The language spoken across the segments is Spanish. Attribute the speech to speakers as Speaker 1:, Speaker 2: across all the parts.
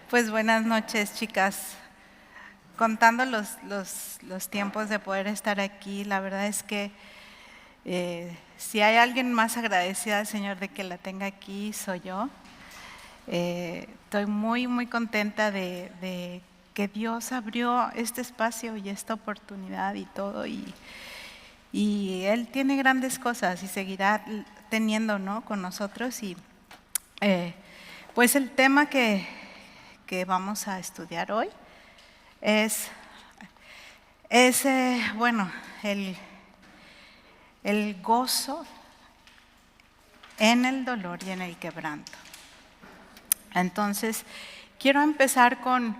Speaker 1: Pues buenas noches, chicas. Contando los tiempos de poder estar aquí, la verdad es que si hay alguien más agradecida al Señor de que la tenga aquí, soy yo. Estoy muy contenta de que Dios abrió este espacio y esta oportunidad y todo. Y Él tiene grandes cosas y seguirá teniendo, ¿no?, con nosotros. Y pues el tema que vamos a estudiar hoy es bueno, el gozo en el dolor y en el quebranto. Entonces, quiero empezar con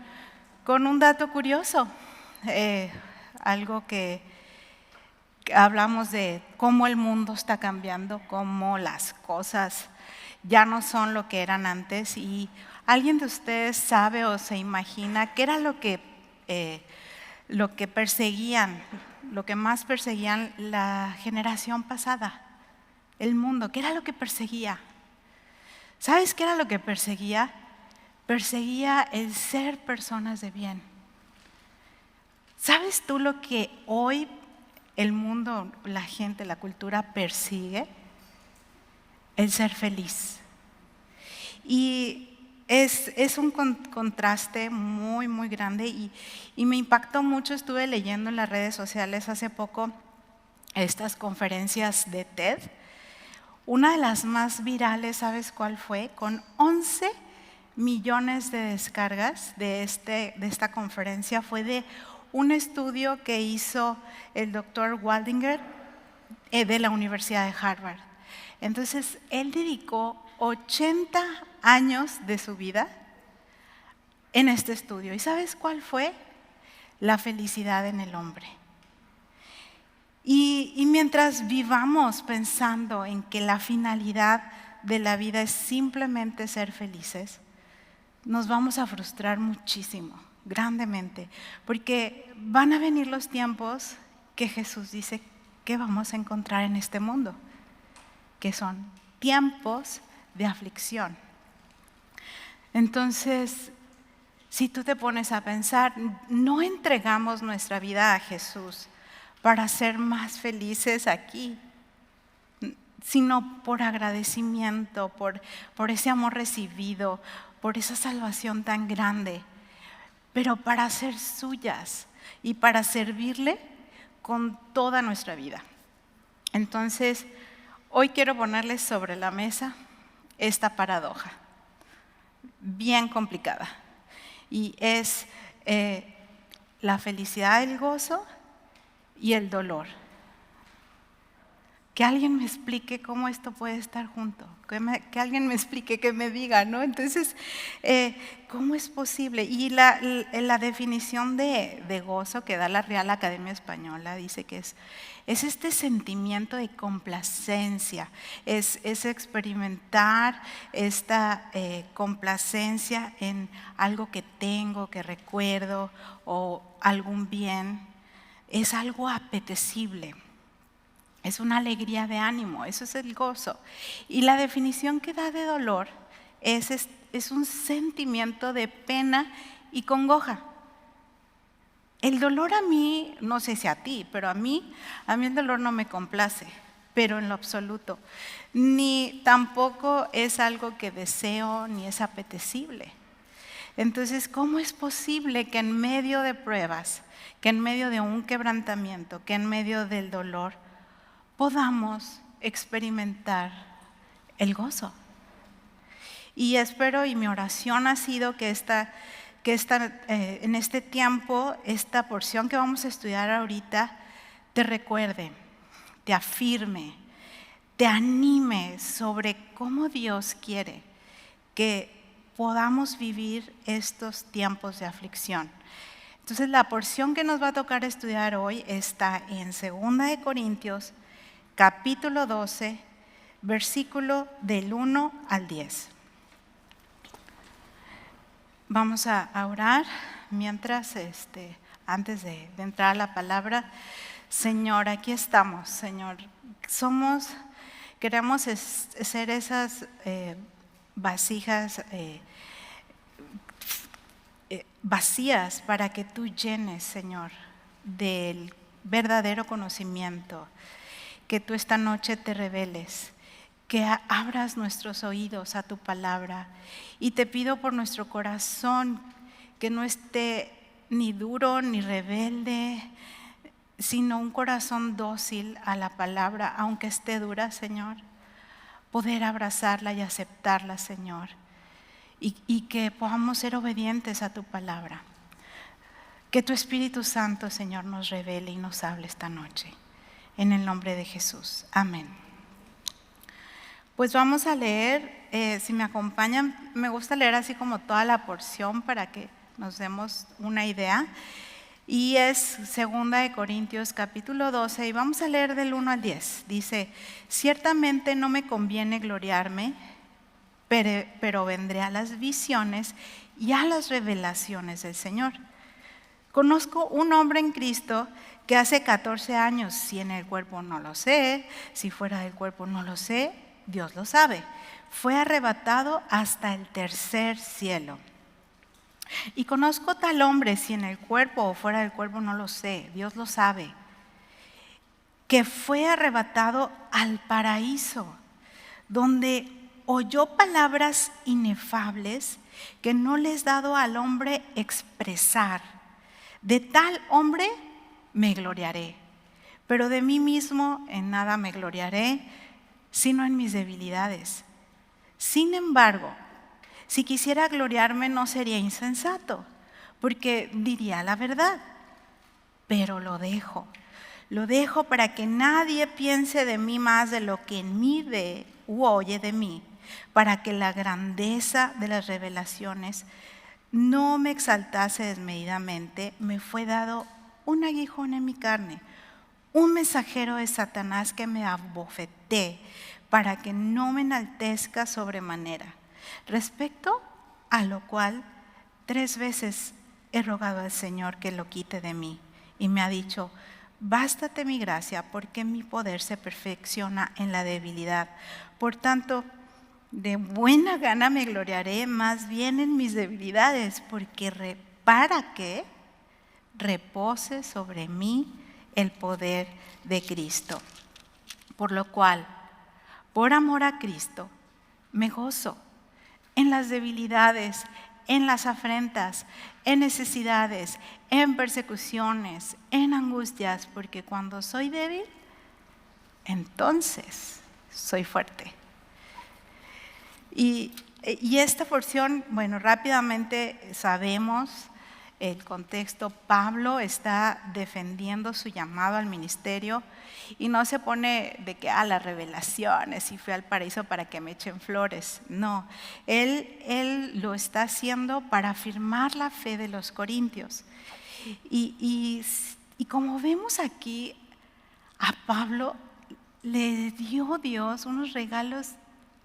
Speaker 1: un dato curioso, algo que hablamos de cómo el mundo está cambiando, cómo las cosas ya no son lo que eran antes. ¿Y alguien de ustedes sabe o se imagina qué era lo que perseguían, lo que más perseguían la generación pasada? El mundo, ¿qué era lo que perseguía? ¿Sabes qué era lo que perseguía? Perseguía el ser personas de bien. ¿Sabes tú lo que hoy el mundo, la gente, la cultura persigue? El ser feliz. Y es un contraste muy grande y me impactó mucho. Estuve leyendo en las redes sociales hace poco estas conferencias de TED. Una de las más virales, ¿sabes cuál fue? Con 11 millones de descargas de esta conferencia. Fue de un estudio que hizo el doctor Waldinger de la Universidad de Harvard. Entonces, él dedicó 80 años de su vida en este estudio. ¿Y sabes cuál fue? La felicidad en el hombre. Y mientras vivamos pensando en que la finalidad de la vida es simplemente ser felices, nos vamos a frustrar muchísimo, grandemente, porque van a venir los tiempos que Jesús dice que vamos a encontrar en este mundo, que son tiempos de aflicción. Entonces, si tú te pones a pensar, no entregamos nuestra vida a Jesús para ser más felices aquí, sino por agradecimiento, por ese amor recibido, por esa salvación tan grande, pero para ser suyas y para servirle con toda nuestra vida. Entonces, hoy quiero ponerles sobre la mesa esta paradoja, bien complicada, y es la felicidad, el gozo y el dolor. Que alguien me explique cómo esto puede estar junto, que alguien me explique, que me diga, ¿no? Entonces, ¿cómo es posible? Y la definición de gozo que da la Real Academia Española dice que es este sentimiento de complacencia, es experimentar esta complacencia en algo que tengo, que recuerdo, o algún bien. Es algo apetecible. Es una alegría de ánimo, eso es el gozo. Y la definición que da de dolor es un sentimiento de pena y congoja. El dolor a mí, no sé si a ti, pero a mí el dolor no me complace, pero en lo absoluto. Ni tampoco es algo que deseo, ni es apetecible. Entonces, ¿cómo es posible que en medio de pruebas, que en medio de un quebrantamiento, que en medio del dolor, podamos experimentar el gozo? Y espero, y mi oración ha sido que en este tiempo, esta porción que vamos a estudiar ahorita, te recuerde, te afirme, te anime sobre cómo Dios quiere que podamos vivir estos tiempos de aflicción. Entonces, la porción que nos va a tocar estudiar hoy está en 2 Corintios, capítulo 12, versículo del 1 al 10. Vamos a orar mientras, antes de entrar a la palabra. Señor, aquí estamos, Señor. Queremos ser esas vasijas vacías para que tú llenes, Señor, del verdadero conocimiento, que tú esta noche te reveles, que abras nuestros oídos a tu palabra. Y te pido por nuestro corazón que no esté ni duro ni rebelde, sino un corazón dócil a la palabra, aunque esté dura, Señor, poder abrazarla y aceptarla, Señor, y que podamos ser obedientes a tu palabra. Que tu Espíritu Santo, Señor, nos revele y nos hable esta noche. En el nombre de Jesús. Amén. Pues vamos a leer, si me acompañan, me gusta leer así como toda la porción para que nos demos una idea. Y es 2 Corintios capítulo 12 y vamos a leer del 1 al 10. Dice, ciertamente no me conviene gloriarme, pero vendré a las visiones y a las revelaciones del Señor. Conozco un hombre en Cristo que hace 14 años, si en el cuerpo no lo sé, si fuera del cuerpo no lo sé, Dios lo sabe, fue arrebatado hasta el tercer cielo. Y conozco tal hombre, si en el cuerpo o fuera del cuerpo no lo sé, Dios lo sabe, que fue arrebatado al paraíso, donde oyó palabras inefables que no les dado al hombre expresar. De tal hombre me gloriaré, pero de mí mismo en nada me gloriaré, sino en mis debilidades. Sin embargo, si quisiera gloriarme no sería insensato, porque diría la verdad, pero lo dejo para que nadie piense de mí más de lo que en mí ve u oye de mí, para que la grandeza de las revelaciones no me exaltase desmedidamente. Me fue dado un aguijón en mi carne, un mensajero de Satanás que me abofeté, para que no me enaltezca sobremanera. Respecto a lo cual 3 veces he rogado al Señor que lo quite de mí, y me ha dicho, bástate mi gracia, porque mi poder se perfecciona en la debilidad. Por tanto, de buena gana me gloriaré más bien en mis debilidades, porque para que repose sobre mí el poder de Cristo. Por lo cual, por amor a Cristo, me gozo en las debilidades, en las afrentas, en necesidades, en persecuciones, en angustias, porque cuando soy débil, entonces soy fuerte. Y esta porción, bueno, rápidamente sabemos el contexto. Pablo está defendiendo su llamado al ministerio y no se pone de que las revelaciones y fui al paraíso para que me echen flores. No, él lo está haciendo para afirmar la fe de los corintios. Y como vemos aquí, a Pablo le dio Dios unos regalos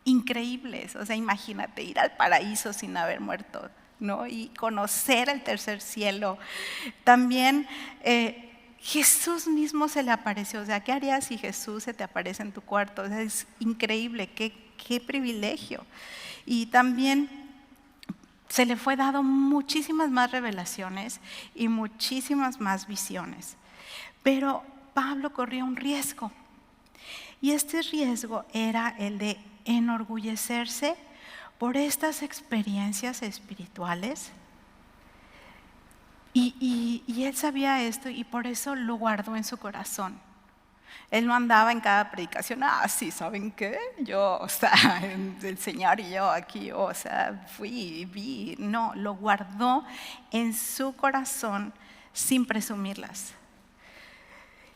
Speaker 1: increíbles. O sea, imagínate ir al paraíso sin haber muerto, ¿no? Y conocer el tercer cielo. También Jesús mismo se le apareció. O sea, ¿qué harías si Jesús se te aparece en tu cuarto? O sea, es increíble, qué privilegio. Y también se le fue dado muchísimas más revelaciones y muchísimas más visiones. Pero Pablo corría un riesgo. Y este riesgo era el de enorgullecerse por estas experiencias espirituales. Y él sabía esto y por eso lo guardó en su corazón. Él no andaba en cada predicación, sí, ¿saben qué? Yo, o sea, el Señor y yo aquí, o sea, fui y vi. No, lo guardó en su corazón sin presumirlas.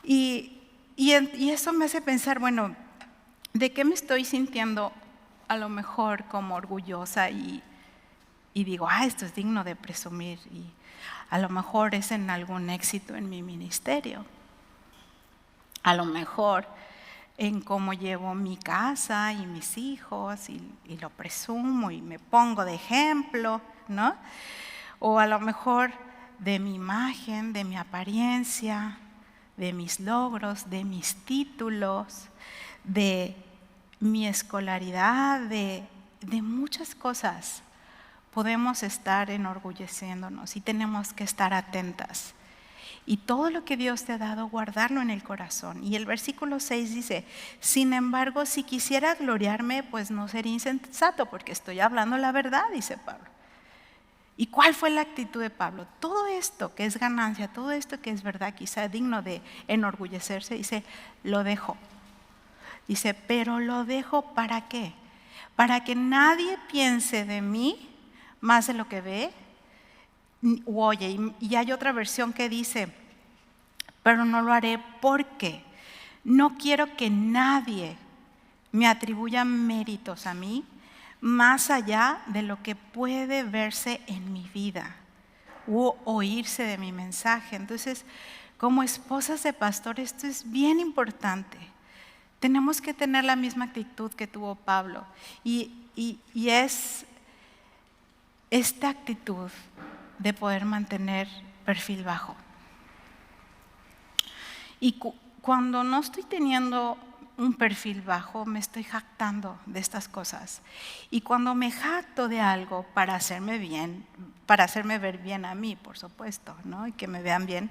Speaker 1: Y eso me hace pensar, bueno, ¿de qué me estoy sintiendo a lo mejor como orgullosa? Y digo, esto es digno de presumir. Y a lo mejor es en algún éxito en mi ministerio. A lo mejor en cómo llevo mi casa y mis hijos y lo presumo y me pongo de ejemplo, ¿no? O a lo mejor de mi imagen, de mi apariencia, de mis logros, de mis títulos, de mi escolaridad, de muchas cosas. podemos estar enorgulleciéndonos y tenemos que estar atentas. Y todo lo que Dios te ha dado, guardarlo en el corazón. Y el versículo 6 dice: sin embargo, si quisiera gloriarme, pues no sería insensato, porque estoy hablando la verdad, dice Pablo. ¿Y cuál fue la actitud de Pablo? Todo esto que es ganancia, todo esto que es verdad, quizá digno de enorgullecerse, dice, lo dejo. Dice, pero lo dejo ¿para qué? Para que nadie piense de mí más de lo que ve u oye. Y hay otra versión que dice, pero no lo haré porque no quiero que nadie me atribuya méritos a mí más allá de lo que puede verse en mi vida o oírse de mi mensaje. Entonces, como esposas de pastor, esto es bien importante. Tenemos que tener la misma actitud que tuvo Pablo. Y es esta actitud de poder mantener perfil bajo. Y cuando no estoy teniendo un perfil bajo, me estoy jactando de estas cosas. Y cuando me jacto de algo para hacerme bien, para hacerme ver bien a mí, por supuesto, ¿no? Y que me vean bien,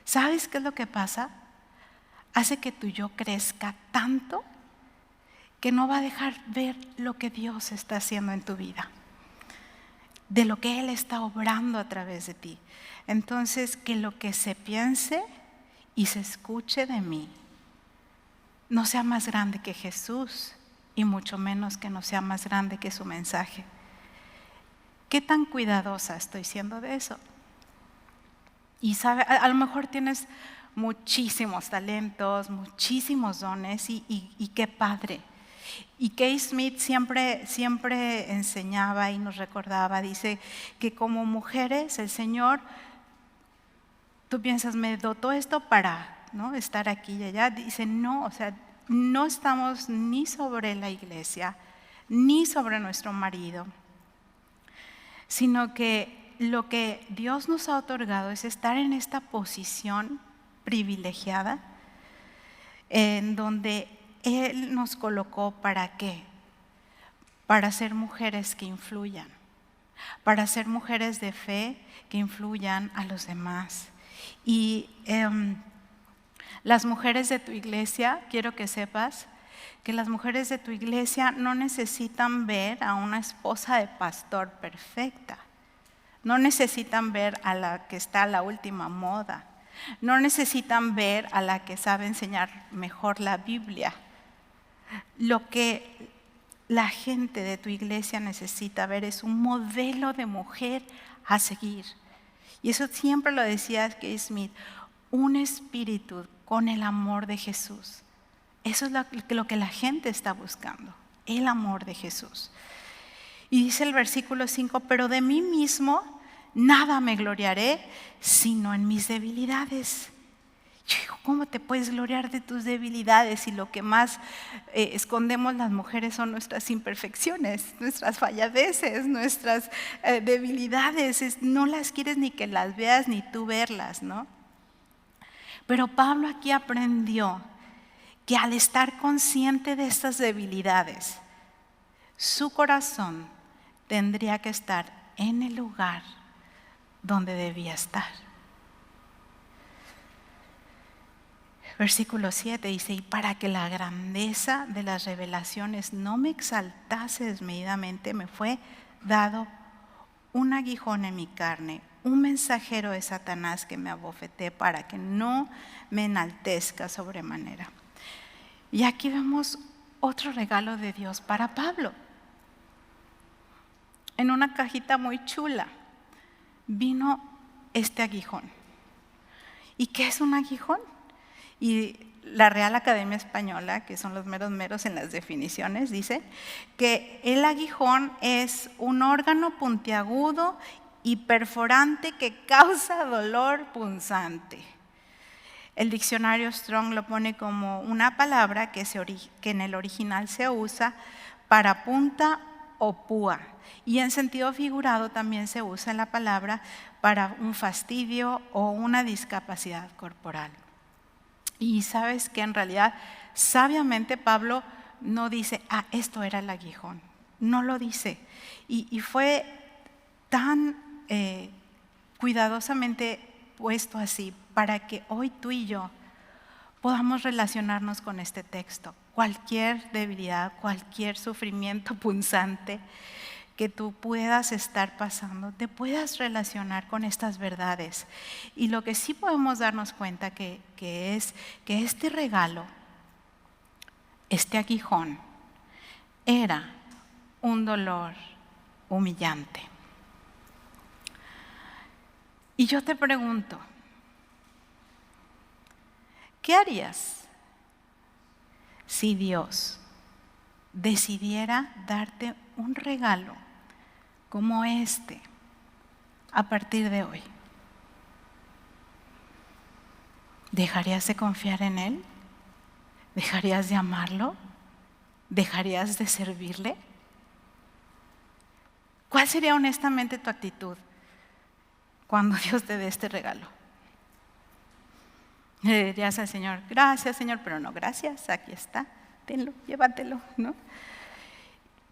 Speaker 1: ¿sabes qué es lo que pasa? Hace que tu yo crezca tanto que no va a dejar ver lo que Dios está haciendo en tu vida, de lo que Él está obrando a través de ti. Entonces, que lo que se piense y se escuche de mí no sea más grande que Jesús, y mucho menos que no sea más grande que su mensaje. ¿Qué tan cuidadosa estoy siendo de eso? Y sabe, a lo mejor tienes muchísimos talentos, muchísimos dones, y qué padre. Y Kay Smith siempre enseñaba y nos recordaba, dice que como mujeres el Señor, tú piensas, me dotó esto para, ¿no?, estar aquí y allá. Dice, no, o sea, no estamos ni sobre la iglesia, ni sobre nuestro marido, sino que lo que Dios nos ha otorgado es estar en esta posición privilegiada, en donde Él nos colocó. ¿Para qué? Para ser mujeres que influyan, para ser mujeres de fe que influyan a los demás. Y las mujeres de tu iglesia, quiero que sepas que las mujeres de tu iglesia no necesitan ver a una esposa de pastor perfecta, no necesitan ver a la que está a la última moda, no necesitan ver a la que sabe enseñar mejor la Biblia. Lo que la gente de tu iglesia necesita ver es un modelo de mujer a seguir. Y eso siempre lo decía Kay Smith, un espíritu con el amor de Jesús. Eso es lo que la gente está buscando, el amor de Jesús. Y dice el versículo 5, pero de mí mismo nada me gloriaré, sino en mis debilidades. Yo digo, ¿cómo te puedes gloriar de tus debilidades si lo que más escondemos las mujeres son nuestras imperfecciones, nuestras falladeces, nuestras debilidades? No las quieres ni que las veas ni tú verlas, ¿no? Pero Pablo aquí aprendió que al estar consciente de estas debilidades, su corazón tendría que estar en el lugar donde debía estar. Versículo 7 dice, y para que la grandeza de las revelaciones no me exaltase desmedidamente, me fue dado un aguijón en mi carne, un mensajero de Satanás que me abofeté para que no me enaltezca sobremanera. Y aquí vemos otro regalo de Dios para Pablo. En una cajita muy chula vino este aguijón. ¿Y qué es un aguijón? Y la Real Academia Española, que son los meros meros en las definiciones, dice que el aguijón es un órgano puntiagudo y perforante que causa dolor punzante. El diccionario Strong lo pone como una palabra que en el original se usa para punta o púa. Y en sentido figurado también se usa la palabra para un fastidio o una discapacidad corporal. Y sabes que en realidad, sabiamente Pablo no dice, esto era el aguijón. No lo dice. Y fue tan cuidadosamente puesto así para que hoy tú y yo podamos relacionarnos con este texto. Cualquier debilidad, cualquier sufrimiento punzante que tú puedas estar pasando, te puedas relacionar con estas verdades. Y lo que sí podemos darnos cuenta que es que este regalo, este aguijón, era un dolor humillante. Y yo te pregunto, ¿qué harías si Dios decidiera darte un regalo como este a partir de hoy? ¿Dejarías de confiar en Él? ¿Dejarías de amarlo? ¿Dejarías de servirle? ¿Cuál sería honestamente tu actitud cuando Dios te dé este regalo? Le dirías al Señor, gracias Señor, pero no gracias, aquí está, tenlo, llévatelo, ¿no?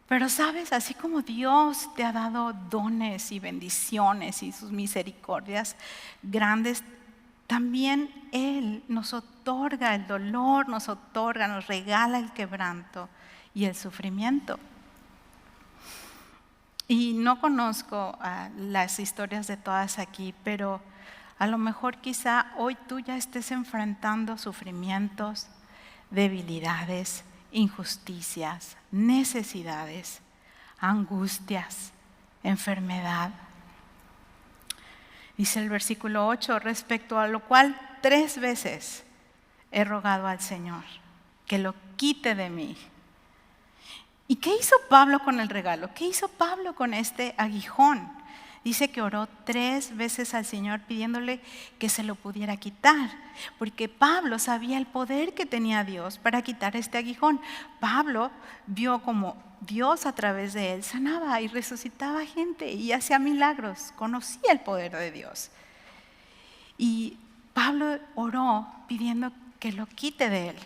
Speaker 1: Pero sabes, así como Dios te ha dado dones y bendiciones y sus misericordias grandes, también Él nos otorga el dolor, nos regala el quebranto y el sufrimiento. Y no conozco las historias de todas aquí, pero a lo mejor quizá hoy tú ya estés enfrentando sufrimientos, debilidades, injusticias, necesidades, angustias, enfermedad. Dice el versículo 8, respecto a lo cual 3 veces he rogado al Señor que lo quite de mí. ¿Y qué hizo Pablo con el regalo? ¿Qué hizo Pablo con este aguijón? Dice que oró 3 veces al Señor pidiéndole que se lo pudiera quitar, porque Pablo sabía el poder que tenía Dios para quitar este aguijón. Pablo vio como Dios a través de él sanaba y resucitaba gente y hacía milagros, conocía el poder de Dios. Y Pablo oró pidiendo que lo quite de él.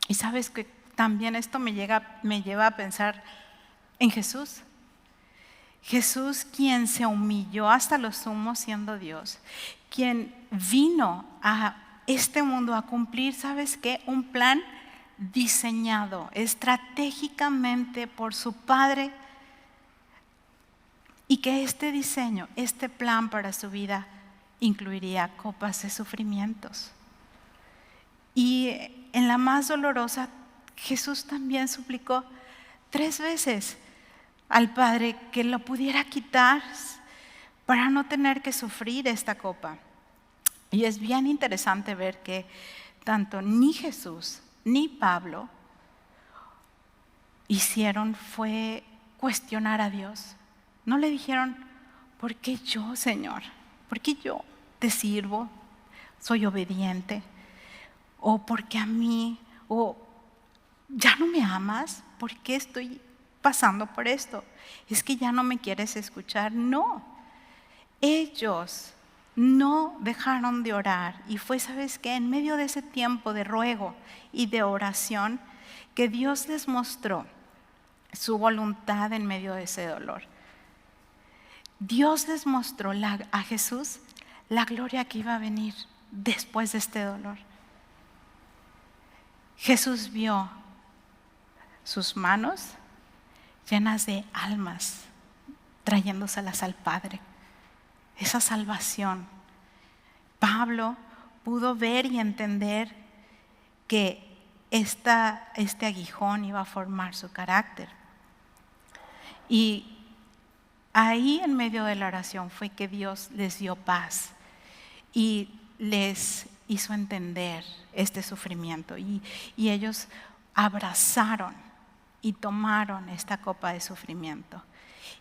Speaker 1: Y sabes que también esto me lleva a pensar en Jesús. Jesús, quien se humilló hasta lo sumo siendo Dios, quien vino a este mundo a cumplir, ¿sabes qué? Un plan diseñado estratégicamente por su Padre, y que este diseño, este plan para su vida incluiría copas de sufrimientos. Y en la más dolorosa, Jesús también suplicó 3 veces al Padre que lo pudiera quitar para no tener que sufrir esta copa. Y es bien interesante ver que tanto ni Jesús ni Pablo hicieron fue cuestionar a Dios. No le dijeron, ¿por qué yo, Señor? ¿Por qué yo te sirvo? ¿Soy obediente? ¿O porque a mí? ¿O ya no me amas? ¿Por qué estoy pasando por esto? ¿Es que ya no me quieres escuchar? No. Ellos no dejaron de orar. Y fue, ¿sabes qué? En medio de ese tiempo de ruego y de oración, que Dios les mostró su voluntad en medio de ese dolor. Dios les mostró a Jesús la gloria que iba a venir después de este dolor. Jesús vio sus manos llenas de almas, trayéndoselas al Padre. Esa salvación. Pablo pudo ver y entender que este aguijón iba a formar su carácter. Y ahí en medio de la oración fue que Dios les dio paz y les hizo entender este sufrimiento. Y ellos abrazaron y tomaron esta copa de sufrimiento.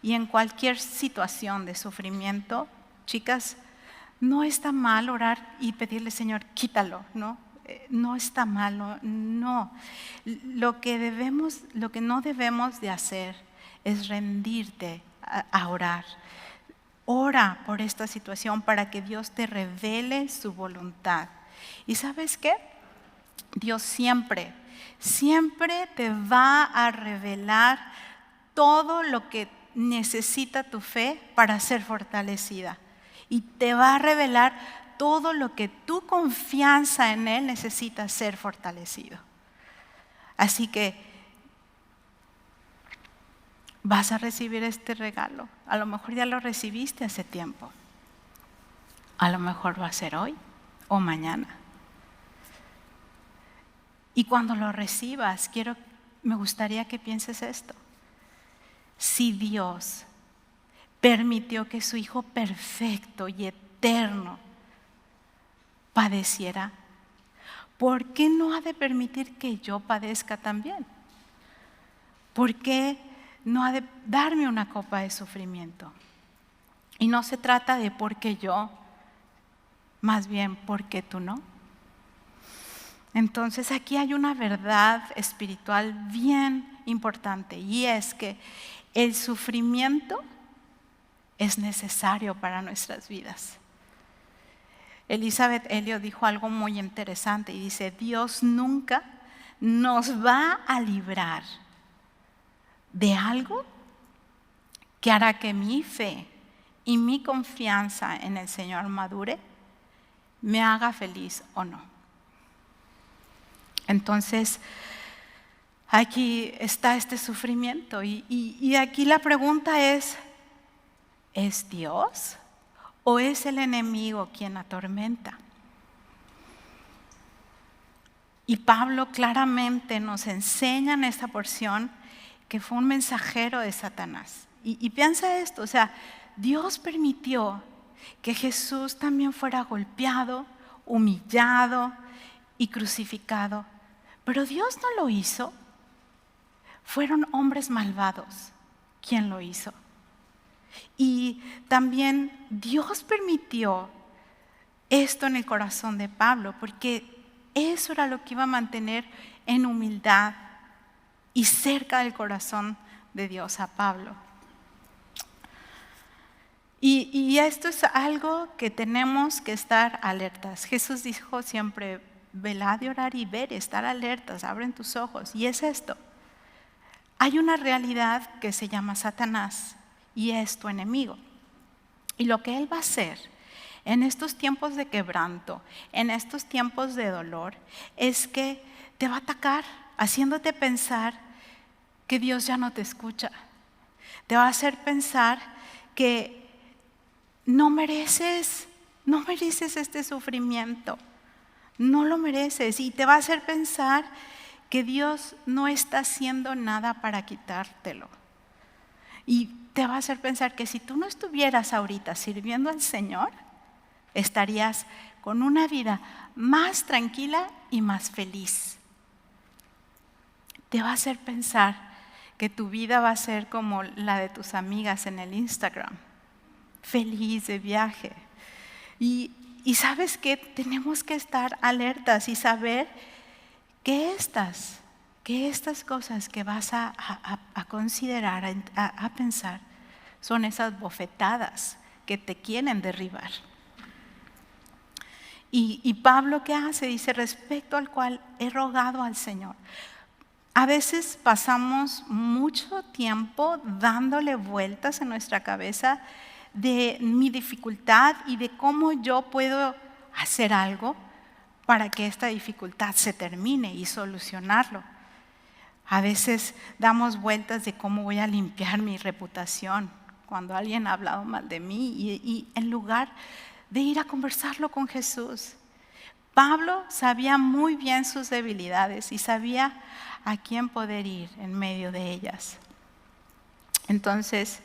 Speaker 1: Y en cualquier situación de sufrimiento, chicas, no está mal orar y pedirle, Señor, quítalo, ¿no? No está mal, no. Lo que no debemos de hacer es rendirte a orar. Ora por esta situación para que Dios te revele su voluntad. ¿Y sabes qué? Dios siempre te va a revelar todo lo que necesita tu fe para ser fortalecida. Y te va a revelar todo lo que tu confianza en Él necesita ser fortalecido. Así que vas a recibir este regalo. A lo mejor ya lo recibiste hace tiempo. A lo mejor va a ser hoy o mañana. Y cuando lo recibas, me gustaría que pienses esto. Si Dios permitió que su Hijo perfecto y eterno padeciera, ¿por qué no ha de permitir que yo padezca también? ¿Por qué no ha de darme una copa de sufrimiento? Y no se trata de por qué yo, más bien por qué tú no. Entonces aquí hay una verdad espiritual bien importante, y es que el sufrimiento es necesario para nuestras vidas. Elizabeth Elliot dijo algo muy interesante y dice: Dios nunca nos va a librar de algo que hará que mi fe y mi confianza en el Señor madure, me haga feliz o no. Entonces, aquí está este sufrimiento y aquí la pregunta ¿es Dios o es el enemigo quien atormenta? Y Pablo claramente nos enseña en esta porción que fue un mensajero de Satanás. Y piensa esto, o sea, Dios permitió que Jesús también fuera golpeado, humillado y crucificado. Pero Dios no lo hizo. Fueron hombres malvados quien lo hizo. Y también Dios permitió esto en el corazón de Pablo, porque eso era lo que iba a mantener en humildad y cerca del corazón de Dios a Pablo. Y esto es algo que tenemos que estar alertas. Jesús dijo siempre: velad y orar y ver, estar alertas, abren tus ojos. Y es esto: hay una realidad que se llama Satanás y es tu enemigo. Y lo que él va a hacer en estos tiempos de quebranto, en estos tiempos de dolor, es que te va a atacar haciéndote pensar que Dios ya no te escucha. Te va a hacer pensar que no mereces este sufrimiento. No lo mereces, y te va a hacer pensar que Dios no está haciendo nada para quitártelo. Y te va a hacer pensar que si tú no estuvieras ahorita sirviendo al Señor, estarías con una vida más tranquila y más feliz. Te va a hacer pensar que tu vida va a ser como la de tus amigas en el Instagram, feliz de viaje. Y ¿sabes qué? Tenemos que estar alertas y saber que estas cosas que vas a considerar, a pensar, son esas bofetadas que te quieren derribar. Y Pablo, ¿qué hace? Dice: respecto al cual he rogado al Señor. A veces pasamos mucho tiempo dándole vueltas en nuestra cabeza de mi dificultad y de cómo yo puedo hacer algo para que esta dificultad se termine y solucionarlo. A veces damos vueltas de cómo voy a limpiar mi reputación cuando alguien ha hablado mal de mí, y en lugar de ir a conversarlo con Jesús. Pablo sabía muy bien sus debilidades y sabía a quién poder ir en medio de ellas. Entonces,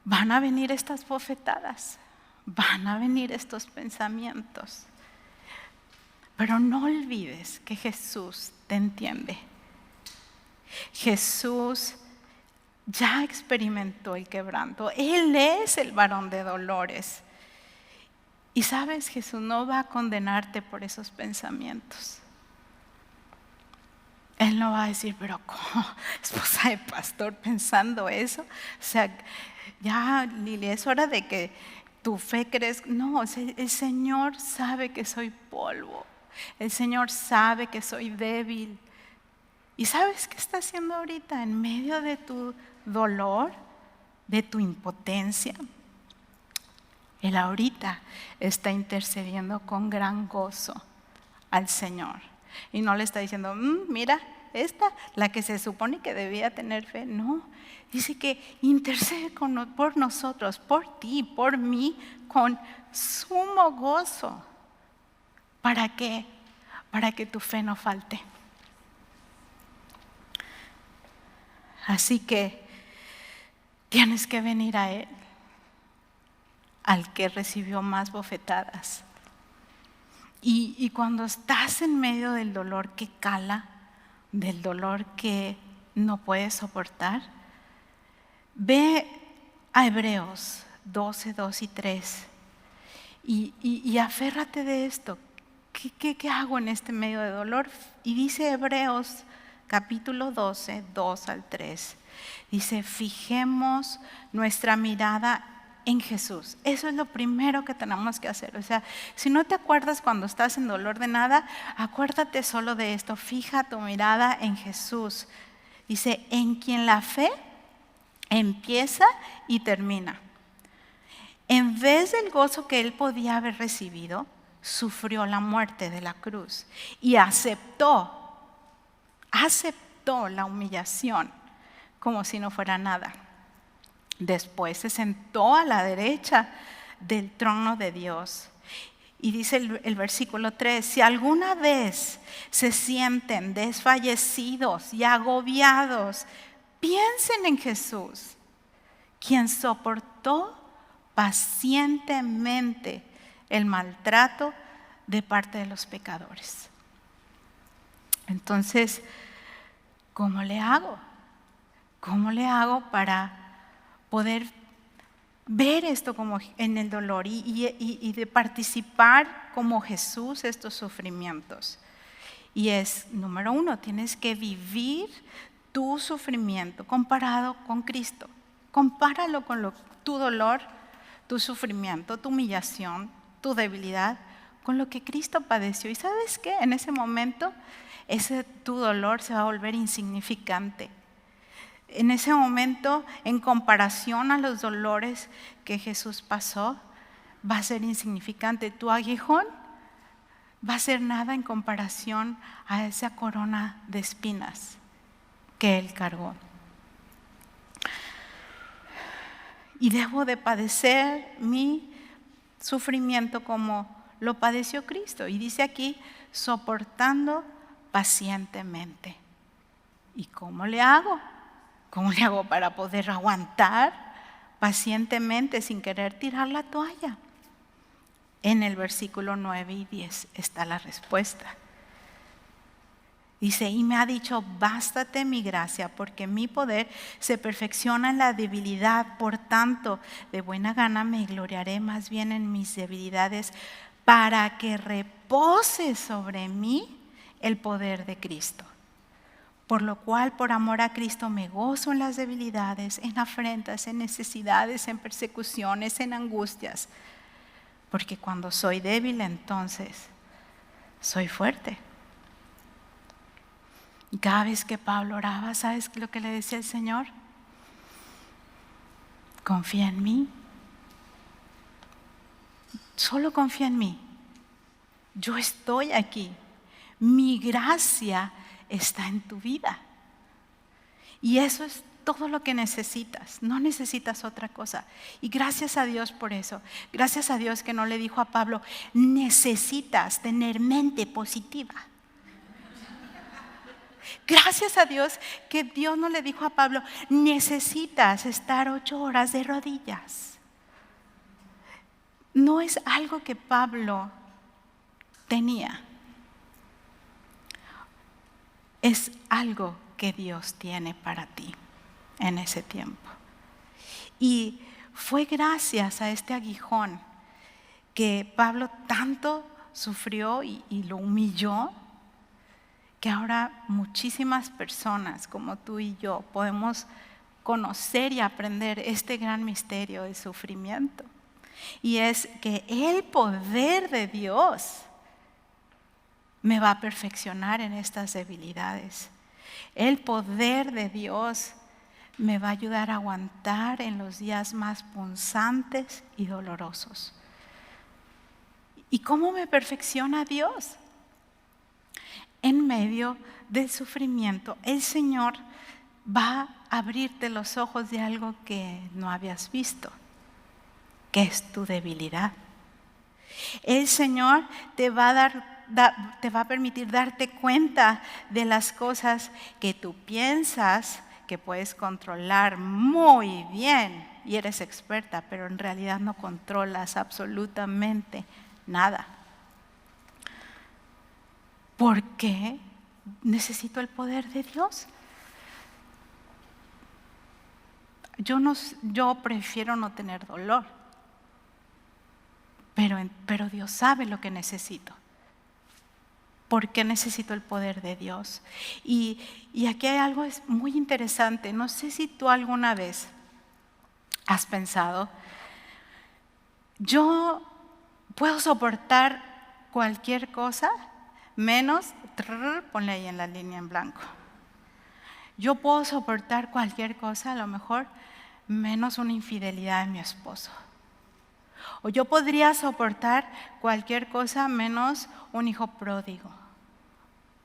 Speaker 1: van a venir estas bofetadas, van a venir estos pensamientos, pero no olvides que Jesús te entiende. Jesús ya experimentó el quebranto, Él es el varón de dolores. Y sabes, Jesús no va a condenarte por esos pensamientos. Él no va a decir: pero ¿cómo, esposa de pastor, pensando eso? O sea, ya, Lili, es hora de que tu fe crezca. No, el Señor sabe que soy polvo. El Señor sabe que soy débil. ¿Y sabes qué está haciendo ahorita? En medio de tu dolor, de tu impotencia, Él ahorita está intercediendo con gran gozo al Señor. Y no le está diciendo, mira, esta, la que se supone que debía tener fe. No, dice que intercede por nosotros, por ti, por mí, con sumo gozo. ¿Para qué? Para que tu fe no falte. Así que tienes que venir a Él, al que recibió más bofetadas. Y cuando estás en medio del dolor que cala, del dolor que no puedes soportar, ve a Hebreos 12, 2 y 3 y aférrate de esto. ¿Qué hago en este medio de dolor? Y dice Hebreos capítulo 12, 2 al 3. Dice, fijemos nuestra mirada en Jesús. Eso es lo primero que tenemos que hacer. O sea, si no te acuerdas cuando estás en dolor de nada, acuérdate solo de esto. Fija tu mirada en Jesús. Dice, en quien la fe empieza y termina. En vez del gozo que él podía haber recibido, sufrió la muerte de la cruz y aceptó la humillación como si no fuera nada. Después se sentó a la derecha del trono de Dios. Y dice el versículo 3, si alguna vez se sienten desfallecidos y agobiados, piensen en Jesús, quien soportó pacientemente el maltrato de parte de los pecadores. Entonces, ¿cómo le hago? ¿Cómo le hago para poder ver esto como en el dolor y de participar como Jesús estos sufrimientos? Y es, número 1, tienes que vivir tu sufrimiento comparado con Cristo. Compáralo con tu dolor, tu sufrimiento, tu humillación, tu debilidad, con lo que Cristo padeció. ¿Y sabes qué? En ese momento, tu dolor se va a volver insignificante. En ese momento, en comparación a los dolores que Jesús pasó, va a ser insignificante. Tu aguijón va a ser nada en comparación a esa corona de espinas que Él cargó. Y debo de padecer mi sufrimiento como lo padeció Cristo. Y dice aquí, soportando pacientemente. ¿Y cómo le hago? ¿Cómo le hago para poder aguantar pacientemente sin querer tirar la toalla? En el versículo 9 y 10 está la respuesta. Dice, y me ha dicho, bástate mi gracia, porque mi poder se perfecciona en la debilidad. Por tanto, de buena gana me gloriaré más bien en mis debilidades, para que repose sobre mí el poder de Cristo. Por lo cual, por amor a Cristo, me gozo en las debilidades, en afrentas, en necesidades, en persecuciones, en angustias. Porque cuando soy débil, entonces soy fuerte. Y cada vez que Pablo oraba, ¿sabes lo que le decía el Señor? Confía en mí. Solo confía en mí. Yo estoy aquí. Mi gracia está en tu vida. Y eso es todo lo que necesitas. No necesitas otra cosa. Y gracias a Dios por eso. Gracias a Dios que no le dijo a Pablo, necesitas tener mente positiva. Gracias a Dios que Dios no le dijo a Pablo, necesitas estar 8 horas de rodillas. No es algo que Pablo tenía. Es algo que Dios tiene para ti en ese tiempo. Y fue gracias a este aguijón que Pablo tanto sufrió y lo humilló, que ahora muchísimas personas como tú y yo podemos conocer y aprender este gran misterio del sufrimiento. Y es que el poder de Dios me va a perfeccionar en estas debilidades. El poder de Dios me va a ayudar a aguantar en los días más punzantes y dolorosos. ¿Y cómo me perfecciona Dios? En medio del sufrimiento, el Señor va a abrirte los ojos de algo que no habías visto, que es tu debilidad. El Señor te va a permitir darte cuenta de las cosas que tú piensas que puedes controlar muy bien y eres experta, pero en realidad no controlas absolutamente nada. ¿Por qué necesito el poder de Dios? Yo prefiero no tener dolor, pero Dios sabe lo que necesito. ¿Por qué necesito el poder de Dios? Y aquí hay algo muy interesante. No sé si tú alguna vez has pensado, yo puedo soportar cualquier cosa menos, ponle ahí en la línea en blanco. Yo puedo soportar cualquier cosa, a lo mejor, menos una infidelidad de mi esposo. O yo podría soportar cualquier cosa menos un hijo pródigo.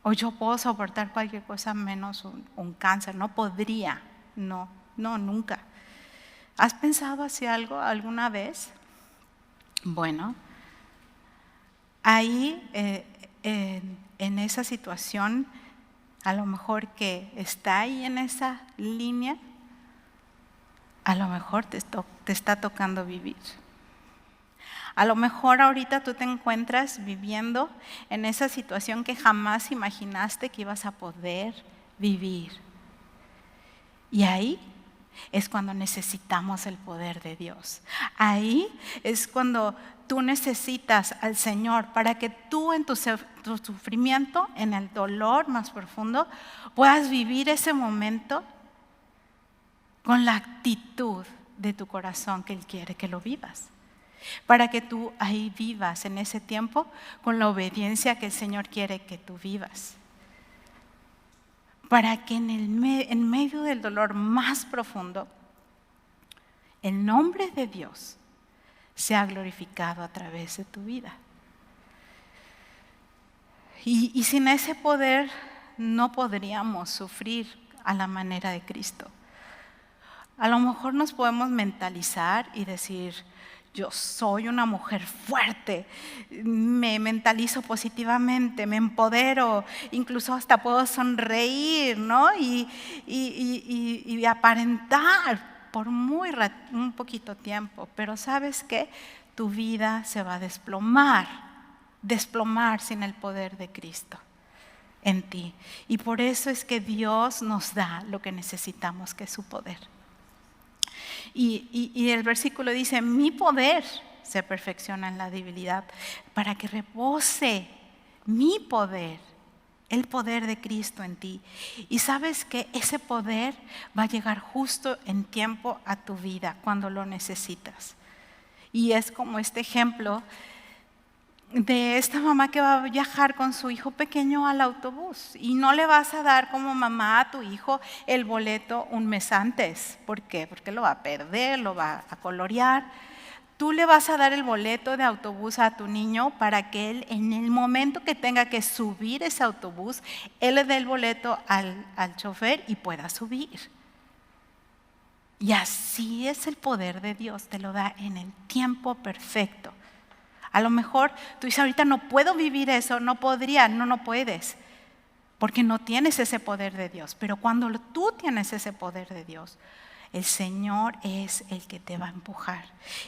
Speaker 1: O yo puedo soportar cualquier cosa menos un cáncer. No podría, no, nunca. ¿Has pensado así algo alguna vez? Bueno, ahí en esa situación, a lo mejor que está ahí en esa línea, a lo mejor te está tocando vivir. A lo mejor ahorita tú te encuentras viviendo en esa situación que jamás imaginaste que ibas a poder vivir. Y ahí es cuando necesitamos el poder de Dios. Ahí es cuando tú necesitas al Señor para que tú en tu sufrimiento, en el dolor más profundo, puedas vivir ese momento con la actitud de tu corazón que Él quiere que lo vivas. Para que tú ahí vivas en ese tiempo con la obediencia que el Señor quiere que tú vivas. Para que en medio del dolor más profundo, el nombre de Dios sea glorificado a través de tu vida. Y sin ese poder no podríamos sufrir a la manera de Cristo. A lo mejor nos podemos mentalizar y decir, yo soy una mujer fuerte, me mentalizo positivamente, me empodero, incluso hasta puedo sonreír, ¿no? Y aparentar por un poquito tiempo. Pero ¿sabes qué? Tu vida se va a desplomar sin el poder de Cristo en ti. Y por eso es que Dios nos da lo que necesitamos, que es su poder. Y el versículo dice, mi poder se perfecciona en la debilidad, para que repose mi poder, el poder de Cristo en ti. Y sabes que ese poder va a llegar justo en tiempo a tu vida, cuando lo necesitas. Y es como este ejemplo de esta mamá que va a viajar con su hijo pequeño al autobús y no le vas a dar como mamá a tu hijo el boleto un mes antes. ¿Por qué? Porque lo va a perder, lo va a colorear. Tú le vas a dar el boleto de autobús a tu niño para que él, en el momento que tenga que subir ese autobús, él le dé el boleto al chofer y pueda subir. Y así es el poder de Dios, te lo da en el tiempo perfecto. A lo mejor tú dices, ahorita no puedo vivir eso, no podría, no puedes, porque no tienes ese poder de Dios. Pero cuando tú tienes ese poder de Dios, el Señor es el que te va a empujar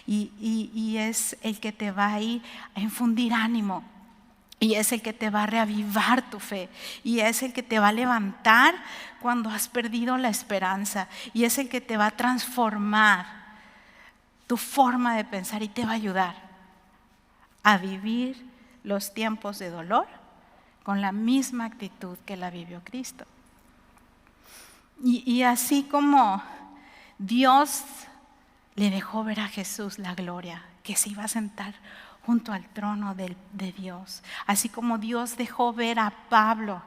Speaker 1: y es el que te va a ir a infundir ánimo. Y es el que te va a reavivar tu fe. Y es el que te va a levantar cuando has perdido la esperanza. Y es el que te va a transformar tu forma de pensar y te va a ayudar a vivir los tiempos de dolor con la misma actitud que la vivió Cristo. Y así como Dios le dejó ver a Jesús la gloria, que se iba a sentar junto al trono de Dios, así como Dios dejó ver a Pablo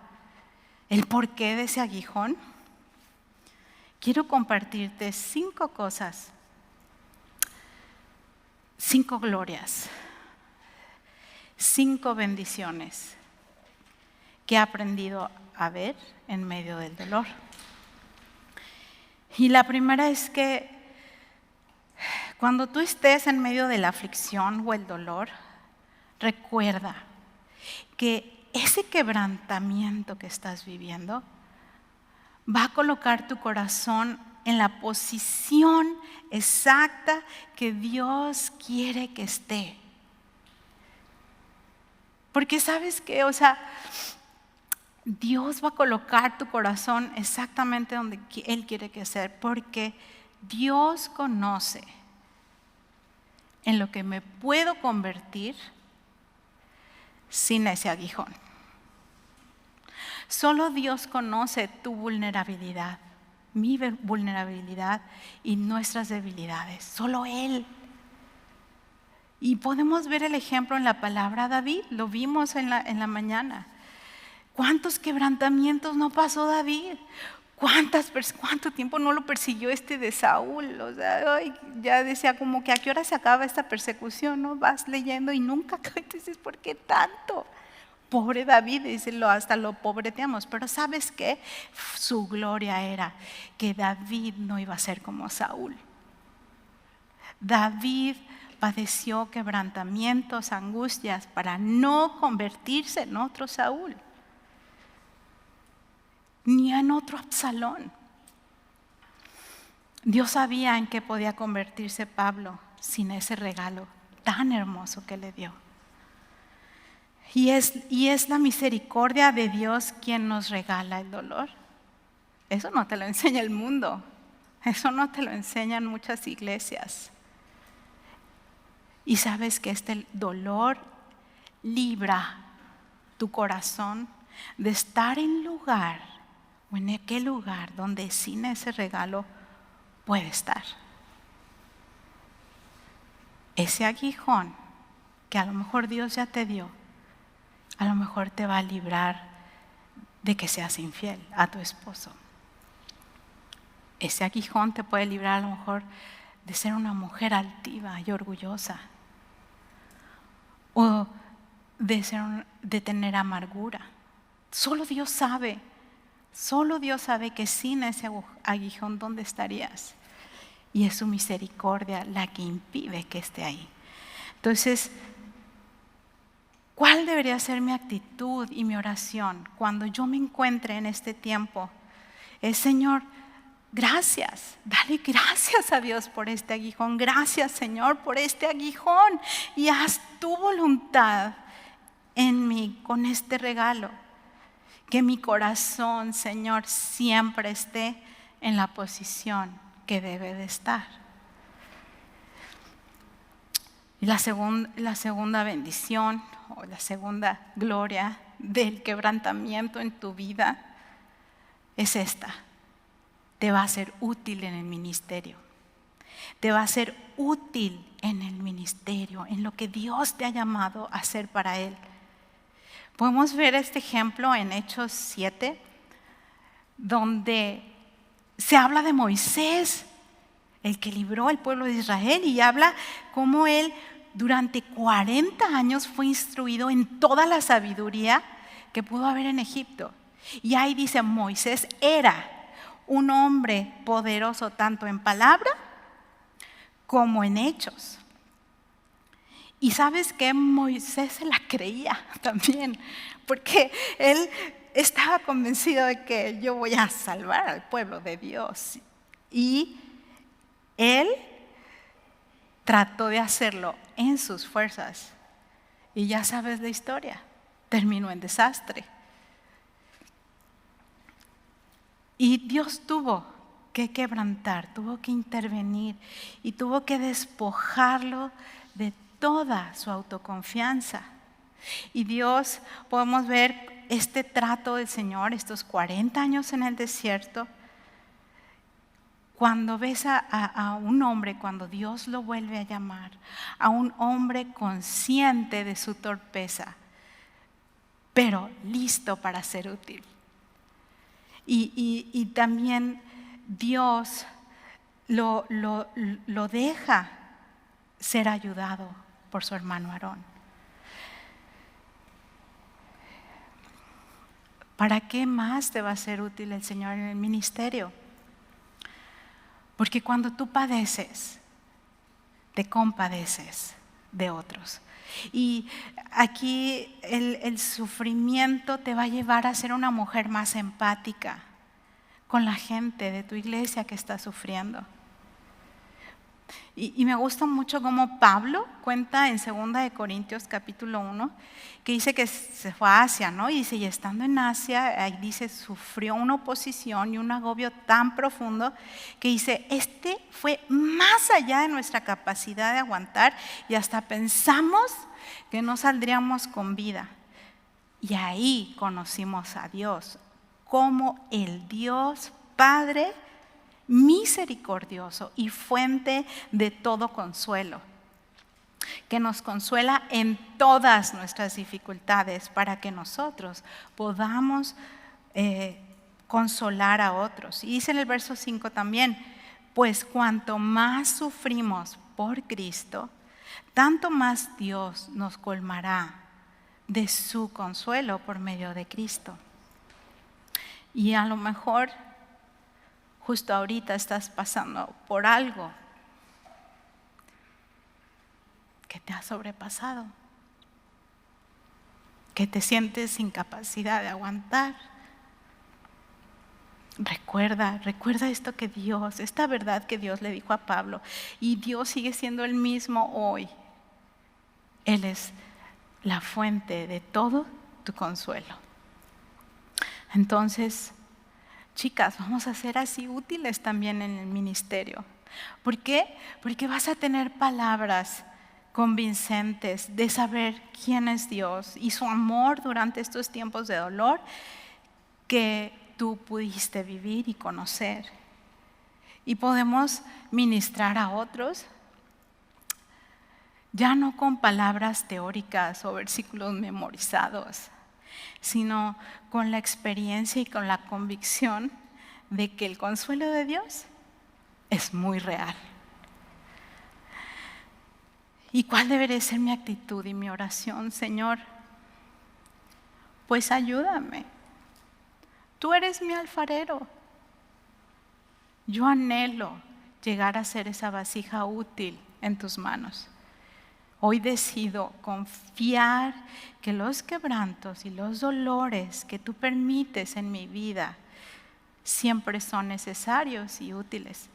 Speaker 1: el porqué de ese aguijón, quiero compartirte 5 cosas, 5 glorias, 5 bendiciones que he aprendido a ver en medio del dolor. Y la primera es que cuando tú estés en medio de la aflicción o el dolor, recuerda que ese quebrantamiento que estás viviendo va a colocar tu corazón en la posición exacta que Dios quiere que esté. Porque sabes que, Dios va a colocar tu corazón exactamente donde Él quiere que esté, porque Dios conoce en lo que me puedo convertir sin ese aguijón. Solo Dios conoce tu vulnerabilidad, mi vulnerabilidad y nuestras debilidades. Solo Él. Y podemos ver el ejemplo en la palabra David, lo vimos en la mañana. ¿Cuántos quebrantamientos no pasó David? ¿Cuánto tiempo no lo persiguió de Saúl? Ya decía como que a qué hora se acaba esta persecución, ¿no? Vas leyendo y nunca, dices, ¿por qué tanto? Pobre David, hasta lo pobreteamos, pero ¿sabes qué? Su gloria era que David no iba a ser como Saúl. David padeció quebrantamientos, angustias para no convertirse en otro Saúl, ni en otro Absalón. Dios sabía en qué podía convertirse Pablo sin ese regalo tan hermoso que le dio. Y es la misericordia de Dios quien nos regala el dolor. Eso no te lo enseña el mundo. Eso no te lo enseñan muchas iglesias. Y sabes que este dolor libra tu corazón de estar en lugar o en aquel lugar donde sin ese regalo puede estar. Ese aguijón que a lo mejor Dios ya te dio, a lo mejor te va a librar de que seas infiel a tu esposo. Ese aguijón te puede librar a lo mejor de ser una mujer altiva y orgullosa, o de tener amargura. Solo Dios sabe que sin ese aguijón, ¿dónde estarías? Y es su misericordia la que impide que esté ahí. Entonces, ¿cuál debería ser mi actitud y mi oración cuando yo me encuentre en este tiempo? Señor, gracias, dale gracias a Dios por este aguijón. Gracias, Señor, por este aguijón. Y haz tu voluntad en mí con este regalo. Que mi corazón, Señor, siempre esté en la posición que debe de estar. Y la segunda bendición o la segunda gloria del quebrantamiento en tu vida es esta: te va a ser útil en el ministerio. Te va a ser útil en el ministerio, en lo que Dios te ha llamado a hacer para Él. Podemos ver este ejemplo en Hechos 7, donde se habla de Moisés, el que libró al pueblo de Israel, y habla cómo él durante 40 años fue instruido en toda la sabiduría que pudo haber en Egipto. Y ahí dice, Moisés era un hombre poderoso tanto en palabra como en hechos. Y sabes que Moisés se la creía también, porque él estaba convencido de que yo voy a salvar al pueblo de Dios. Y él trató de hacerlo en sus fuerzas. Y ya sabes la historia, terminó en desastre. Y Dios tuvo que quebrantar, tuvo que intervenir y tuvo que despojarlo de toda su autoconfianza. Y Dios, podemos ver este trato del Señor, estos 40 años en el desierto. Cuando ves a un hombre, cuando Dios lo vuelve a llamar, a un hombre consciente de su torpeza, pero listo para ser útil. Y también Dios lo deja ser ayudado por su hermano Aarón. ¿Para qué más te va a ser útil el Señor en el ministerio? Porque cuando tú padeces, te compadeces de otros. Y aquí el sufrimiento te va a llevar a ser una mujer más empática con la gente de tu iglesia que está sufriendo. Y me gusta mucho cómo Pablo cuenta en 2 Corintios capítulo 1, que dice que se fue a Asia, ¿no? Y dice, y estando en Asia, ahí dice, sufrió una oposición y un agobio tan profundo que dice, fue más allá de nuestra capacidad de aguantar y hasta pensamos que no saldríamos con vida. Y ahí conocimos a Dios como el Dios Padre misericordioso y fuente de todo consuelo, que nos consuela en todas nuestras dificultades para que nosotros podamos consolar a otros. Y dice en el verso 5 también, pues cuanto más sufrimos por Cristo, tanto más Dios nos colmará de su consuelo por medio de Cristo. Y a lo mejor justo ahorita estás pasando por algo que te ha sobrepasado, que te sientes sin capacidad de aguantar. Recuerda esto que Dios, esta verdad que Dios le dijo a Pablo, y Dios sigue siendo el mismo hoy. Él es la fuente de todo tu consuelo. Entonces, chicas, vamos a ser así útiles también en el ministerio. ¿Por qué? Porque vas a tener palabras convincentes de saber quién es Dios y su amor durante estos tiempos de dolor que tú pudiste vivir y conocer. Y podemos ministrar a otros ya no con palabras teóricas o versículos memorizados, sino con la experiencia y con la convicción de que el consuelo de Dios es muy real. ¿Y cuál debería ser mi actitud y mi oración? Señor, pues ayúdame. Tú eres mi alfarero. Yo anhelo llegar a ser esa vasija útil en tus manos. Hoy decido confiar que los quebrantos y los dolores que tú permites en mi vida siempre son necesarios y útiles.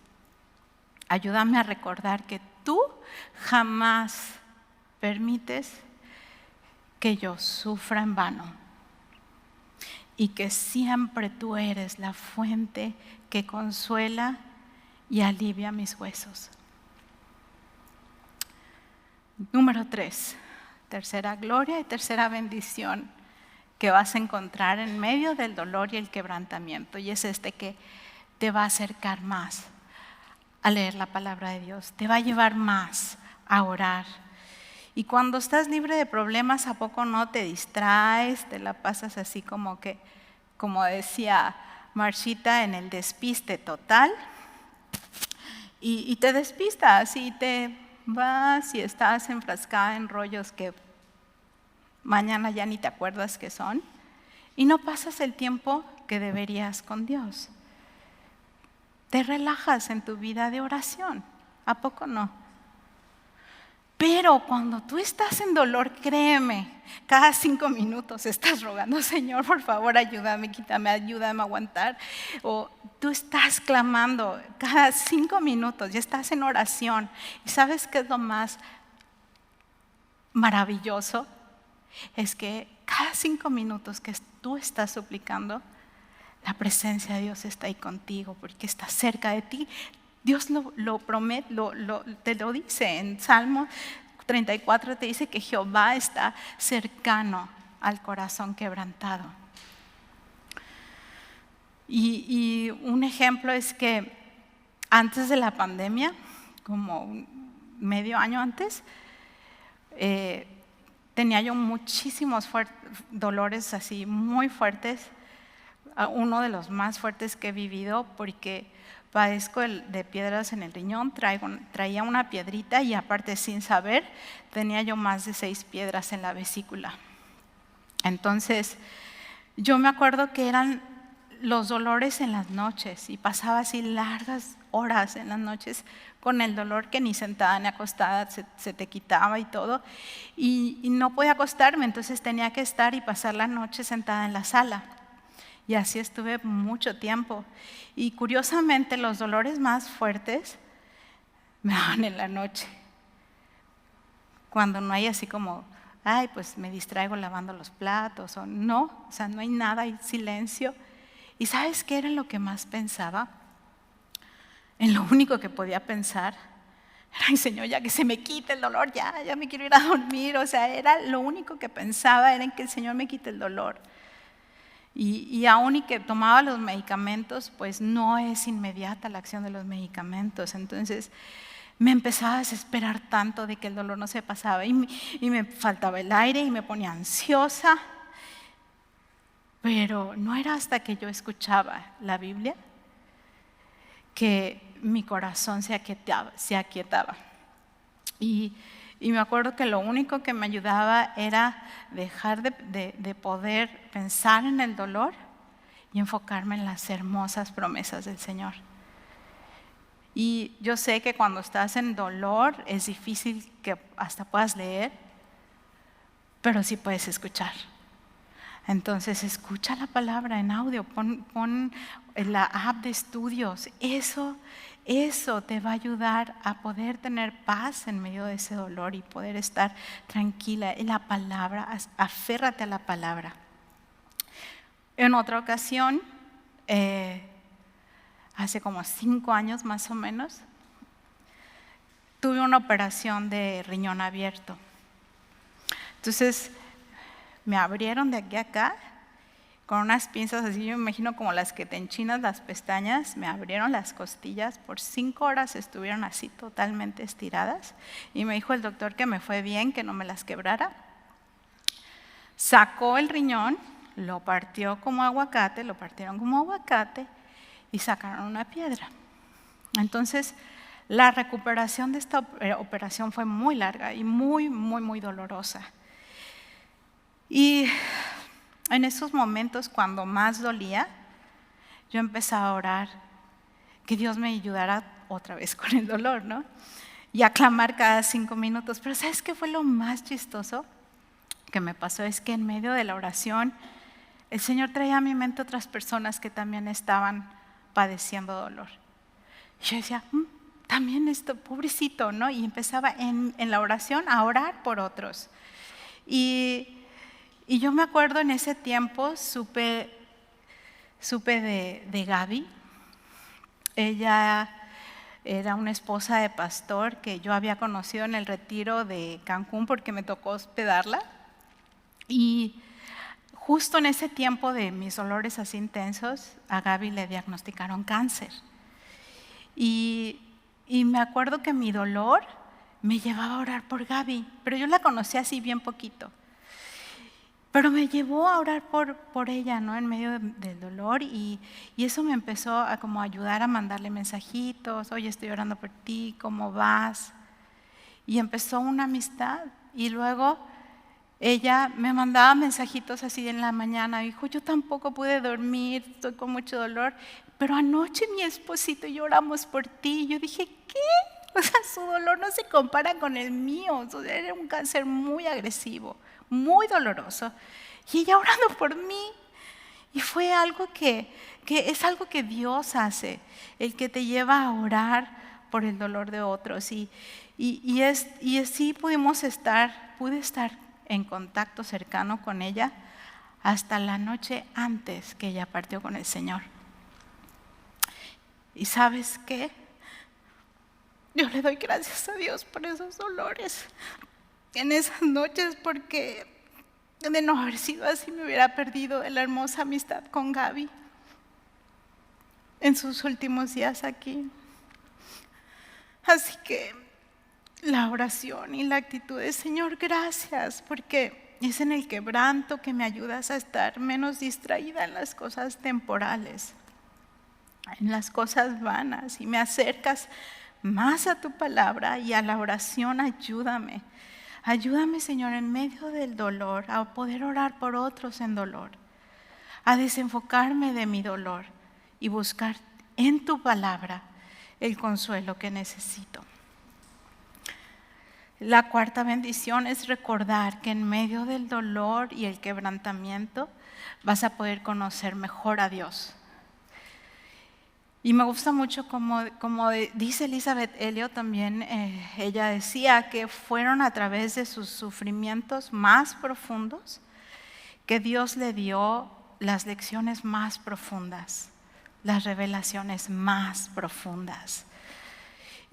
Speaker 1: Ayúdame a recordar que tú jamás permites que yo sufra en vano y que siempre tú eres la fuente que consuela y alivia mis huesos. Número 3, tercera gloria y tercera bendición que vas a encontrar en medio del dolor y el quebrantamiento, y es que te va a acercar más a leer la palabra de Dios, te va a llevar más a orar. Y cuando estás libre de problemas, ¿a poco no te distraes? Te la pasas así como decía Marchita, en el despiste total, y te despistas y te vas y estás enfrascada en rollos que mañana ya ni te acuerdas qué son, y no pasas el tiempo que deberías con Dios. Te relajas en tu vida de oración, ¿a poco no? Pero cuando tú estás en dolor, créeme, cada 5 minutos estás rogando, Señor, por favor, ayúdame, quítame, ayúdame a aguantar. O tú estás clamando cada 5 minutos, ya estás en oración. ¿Y sabes qué es lo más maravilloso? Es que cada 5 minutos que tú estás suplicando, la presencia de Dios está ahí contigo, porque está cerca de ti. Dios lo promete, te lo dice en Salmo 34, te dice que Jehová está cercano al corazón quebrantado. Y un ejemplo es que antes de la pandemia, como medio año antes, tenía yo muchísimos dolores así muy fuertes, uno de los más fuertes que he vivido, porque padezco de piedras en el riñón, traía una piedrita y aparte sin saber tenía yo más de 6 piedras en la vesícula. Entonces yo me acuerdo que eran los dolores en las noches y pasaba así largas horas en las noches con el dolor que ni sentada ni acostada se te quitaba y todo, y no podía acostarme, entonces tenía que estar y pasar la noche sentada en la sala. Y así estuve mucho tiempo. Y curiosamente los dolores más fuertes me daban en la noche. Cuando no hay así como, ay, pues me distraigo lavando los platos, o no, o sea, no hay nada, hay silencio. ¿Y sabes qué era lo que más pensaba? En lo único que podía pensar era, ay Señor, ya que se me quite el dolor, ya me quiero ir a dormir. O sea, era lo único que pensaba, era en que el Señor me quite el dolor. Y aún y que tomaba los medicamentos, pues no es inmediata la acción de los medicamentos. Entonces me empezaba a desesperar tanto de que el dolor no se pasaba y me faltaba el aire y me ponía ansiosa. Pero no era hasta que yo escuchaba la Biblia que mi corazón se aquietaba. Y me acuerdo que lo único que me ayudaba era dejar de poder pensar en el dolor y enfocarme en las hermosas promesas del Señor. Y yo sé que cuando estás en dolor es difícil que hasta puedas leer, pero sí puedes escuchar. Entonces escucha la palabra en audio, pon la app de estudios. Eso te va a ayudar a poder tener paz en medio de ese dolor y poder estar tranquila en la palabra. Aférrate a la palabra. En otra ocasión, hace como 5 años más o menos, tuve una operación de riñón abierto. Entonces me abrieron de aquí a acá con unas pinzas así, yo me imagino como las que te enchinas las pestañas. Me abrieron las costillas, por 5 horas estuvieron así totalmente estiradas y me dijo el doctor que me fue bien, que no me las quebrara. Sacó el riñón, lo partieron como aguacate y sacaron una piedra. Entonces la recuperación de esta operación fue muy larga y muy, muy, muy dolorosa. Y en esos momentos cuando más dolía, yo empezaba a orar que Dios me ayudara otra vez con el dolor, ¿no? Y a clamar cada 5 minutos. Pero ¿sabes qué fue lo más chistoso que me pasó? Es que en medio de la oración, el Señor traía a mi mente otras personas que también estaban padeciendo dolor. Y yo decía, también esto, pobrecito, ¿no? Y empezaba en la oración a orar por otros. Y yo me acuerdo en ese tiempo, supe de Gaby. Ella era una esposa de pastor que yo había conocido en el retiro de Cancún porque me tocó hospedarla. Y justo en ese tiempo de mis dolores así intensos, a Gaby le diagnosticaron cáncer. Y me acuerdo que mi dolor me llevaba a orar por Gaby, pero yo la conocí así bien poquito. Pero me llevó a orar por ella, ¿no? En medio del dolor, y eso me empezó a como ayudar a mandarle mensajitos. Oye, estoy orando por ti, ¿cómo vas? Y empezó una amistad. Y luego ella me mandaba mensajitos así en la mañana. Dijo, yo tampoco pude dormir, estoy con mucho dolor, pero anoche mi esposito y yo oramos por ti. Y yo dije, ¿qué? O sea, su dolor no se compara con el mío. O sea, era un cáncer muy agresivo, muy doloroso, y ella orando por mí. Y fue algo que es algo que Dios hace, el que te lleva a orar por el dolor de otros. Y así pude estar en contacto cercano con ella hasta la noche antes que ella partió con el Señor. ¿Y sabes qué? Yo le doy gracias a Dios por esos dolores en esas noches, porque de no haber sido así me hubiera perdido la hermosa amistad con Gaby en sus últimos días aquí. Así que la oración y la actitud de Señor, gracias, porque es en el quebranto que me ayudas a estar menos distraída en las cosas temporales. en las cosas vanas y me acercas más a tu palabra y a la oración. Ayúdame. Ayúdame, Señor, en medio del dolor, a poder orar por otros en dolor, a desenfocarme de mi dolor y buscar en tu palabra el consuelo que necesito. La cuarta bendición es recordar que en medio del dolor y el quebrantamiento vas a poder conocer mejor a Dios. Y me gusta mucho como dice Elizabeth Elliot también, ella decía que fueron a través de sus sufrimientos más profundos que Dios le dio las lecciones más profundas, las revelaciones más profundas.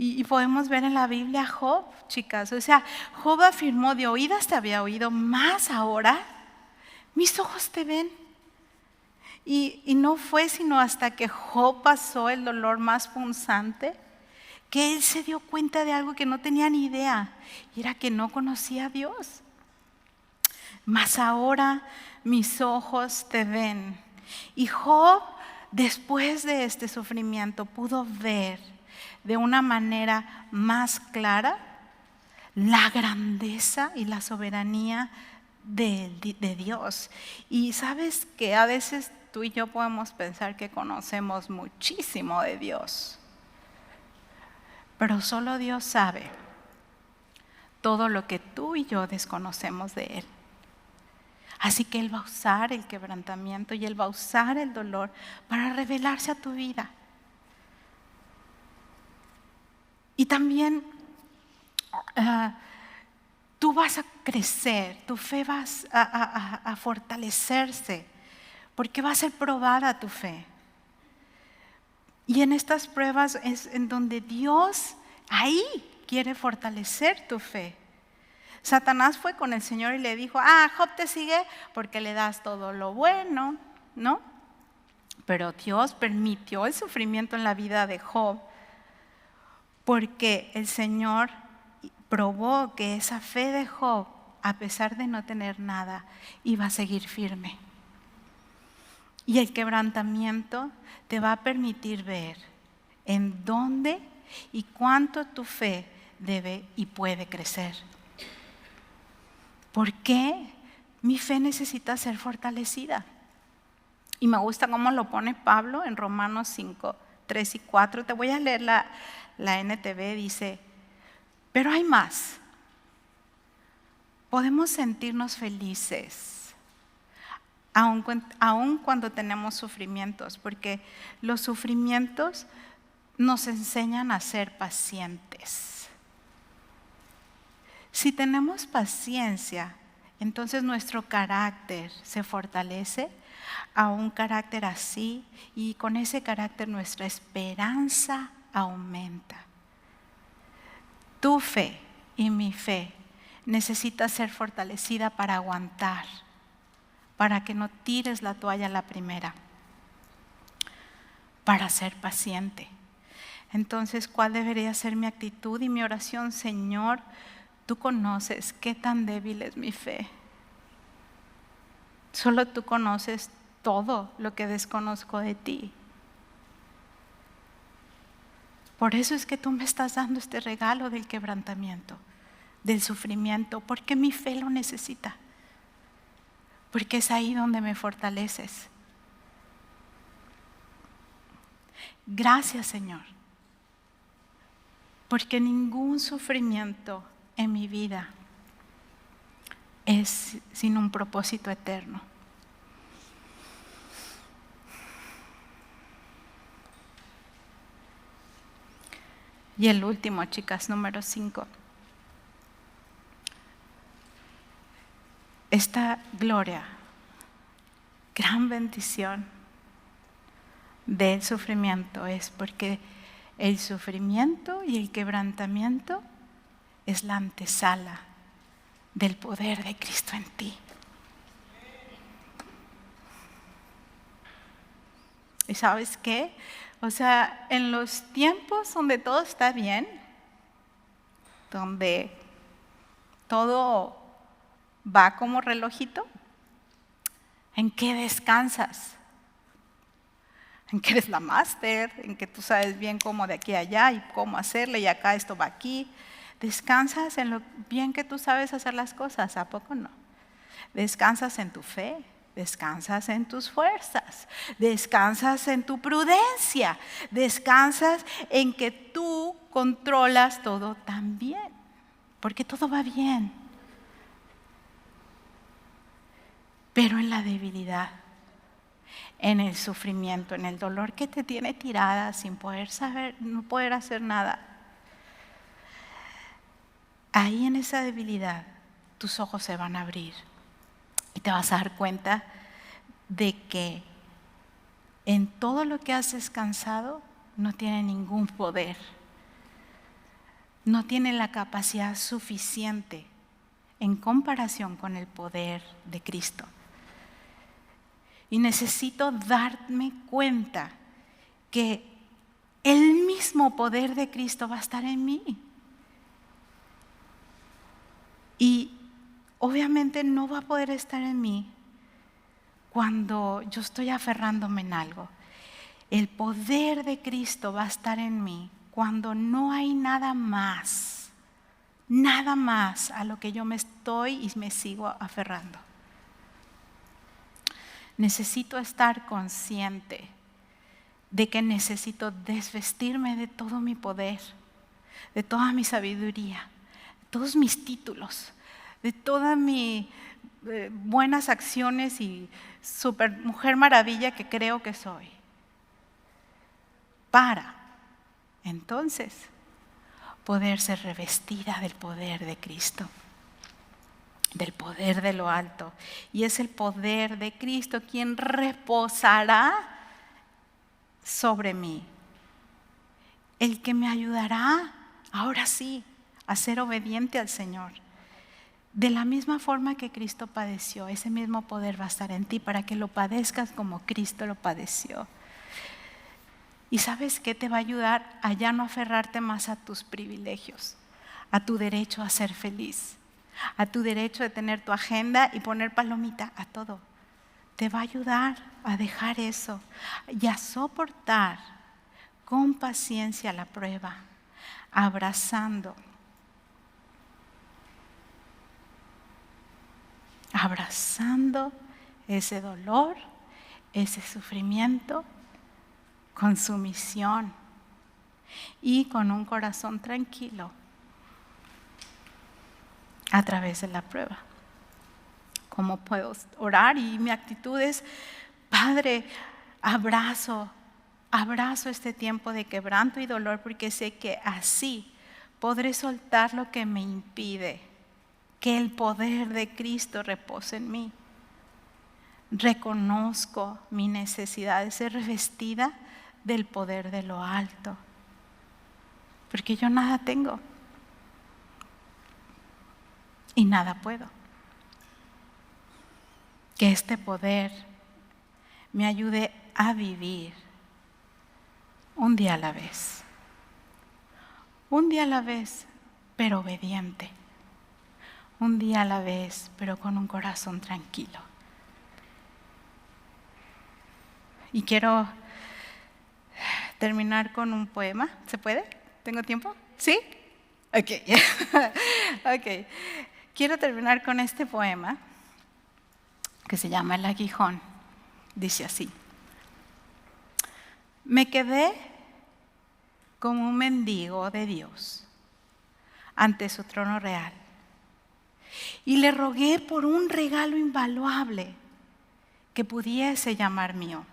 Speaker 1: Y podemos ver en la Biblia a Job, chicas. O sea, Job afirmó: de oídas te había oído, más ahora mis ojos te ven. Y no fue sino hasta que Job pasó el dolor más punzante que él se dio cuenta de algo que no tenía ni idea, y era que no conocía a Dios. Mas ahora mis ojos te ven. Y Job, después de este sufrimiento, pudo ver de una manera más clara la grandeza y la soberanía de Dios. Y sabes que a veces tú y yo podemos pensar que conocemos muchísimo de Dios, pero solo Dios sabe todo lo que tú y yo desconocemos de Él. Así que Él va a usar el quebrantamiento y Él va a usar el dolor para revelarse a tu vida. Y también tú vas a crecer, tu fe va a fortalecerse, porque va a ser probada tu fe. Y en estas pruebas es en donde Dios ahí quiere fortalecer tu fe. Satanás fue con el Señor y le dijo: Job te sigue porque le das todo lo bueno, ¿no? Pero Dios permitió el sufrimiento en la vida de Job porque el Señor probó que esa fe de Job, a pesar de no tener nada, iba a seguir firme. Y el quebrantamiento te va a permitir ver en dónde y cuánto tu fe debe y puede crecer. ¿Por qué mi fe necesita ser fortalecida? Y me gusta cómo lo pone Pablo en Romanos 5, 3 y 4. Te voy a leer la NTV, dice: pero hay más. Podemos sentirnos felices aun cuando tenemos sufrimientos, porque los sufrimientos nos enseñan a ser pacientes. Si tenemos paciencia, entonces nuestro carácter se fortalece a un carácter así, y con ese carácter nuestra esperanza aumenta. Tu fe y mi fe necesita ser fortalecida para aguantar, para que no tires la toalla a la primera, para ser paciente. Entonces, ¿cuál debería ser mi actitud y mi oración? Señor, tú conoces qué tan débil es mi fe. Solo tú conoces todo lo que desconozco de ti. Por eso es que tú me estás dando este regalo del quebrantamiento, del sufrimiento, porque mi fe lo necesita. Porque es ahí donde me fortaleces. Gracias, Señor, porque ningún sufrimiento en mi vida es sin un propósito eterno. Y el último, chicas, número 5. Esta gloria, gran bendición del sufrimiento es porque el sufrimiento y el quebrantamiento es la antesala del poder de Cristo en ti. ¿Y sabes qué? O sea, en los tiempos donde todo está bien, donde todo va como relojito, ¿en qué descansas? en que eres la máster, en que tú sabes bien cómo de aquí a allá y cómo hacerle y acá esto va aquí. Descansas en lo bien que tú sabes hacer las cosas, ¿a poco no? Descansas en tu fe, descansas en tus fuerzas, descansas en tu prudencia, descansas en que tú controlas todo también, porque todo va bien. Pero en la debilidad, en el sufrimiento, en el dolor que te tiene tirada sin poder saber, no poder hacer nada, ahí en esa debilidad tus ojos se van a abrir y te vas a dar cuenta de que en todo lo que has descansado no tiene ningún poder, no tiene la capacidad suficiente en comparación con el poder de Cristo. Y necesito darme cuenta que el mismo poder de Cristo va a estar en mí. Y obviamente no va a poder estar en mí cuando yo estoy aferrándome en algo. El poder de Cristo va a estar en mí cuando no hay nada más a lo que yo me estoy y me sigo aferrando. Necesito estar consciente de que necesito desvestirme de todo mi poder, de toda mi sabiduría, de todos mis títulos, de todas mis buenas acciones y super mujer maravilla que creo que soy. Para entonces poder ser revestida del poder de Cristo, del poder de lo alto. Y es el poder de Cristo quien reposará sobre mí, el que me ayudará ahora sí a ser obediente al Señor. De la misma forma que Cristo padeció, ese mismo poder va a estar en ti para que lo padezcas como Cristo lo padeció. ¿Y sabes qué te va a ayudar? A ya no aferrarte más a tus privilegios, a tu derecho a ser feliz, a tu derecho de tener tu agenda y poner palomita a todo. Te va a ayudar a dejar eso y a soportar con paciencia la prueba, abrazando ese dolor, ese sufrimiento, con sumisión y con un corazón tranquilo a través de la prueba. ¿Cómo puedo orar? Y mi actitud es, Padre, abrazo este tiempo de quebranto y dolor, porque sé que así podré soltar lo que me impide que el poder de Cristo repose en mí. Reconozco mi necesidad de ser revestida del poder de lo alto, porque yo nada tengo y nada puedo. Que este poder me ayude a vivir un día a la vez, pero obediente, un día a la vez, pero con un corazón tranquilo. Y quiero terminar con un poema. ¿Se puede? ¿Tengo tiempo? ¿Sí? Ok. Ok. Quiero terminar con este poema que se llama El aguijón. Dice así: me quedé como un mendigo de Dios ante su trono real y le rogué por un regalo invaluable que pudiese llamar mío.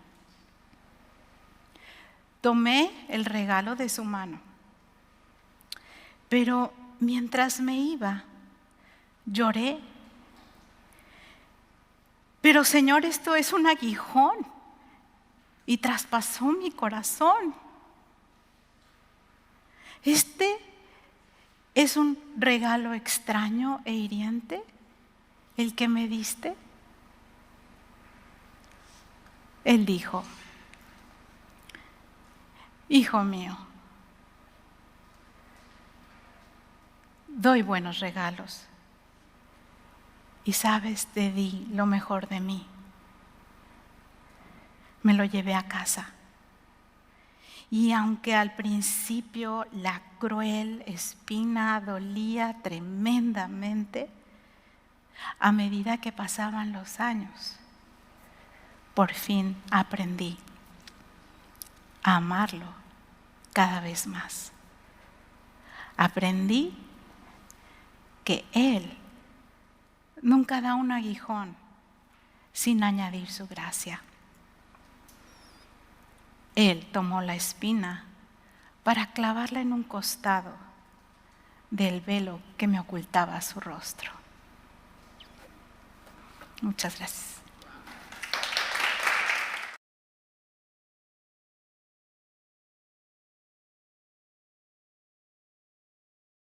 Speaker 1: Tomé el regalo de su mano, pero mientras me iba, lloré. Pero Señor, esto es un aguijón y traspasó mi corazón. Este es un regalo extraño e hiriente, el que me diste. Él dijo: hijo mío, doy buenos regalos y sabes, te di lo mejor de mí. Me lo llevé a casa Y aunque al principio la cruel espina dolía tremendamente, a medida que pasaban los años, por fin aprendí a amarlo cada vez más. Aprendí que Él nunca da un aguijón sin añadir su gracia. Él tomó la espina para clavarla en un costado del velo que me ocultaba su rostro. Muchas gracias.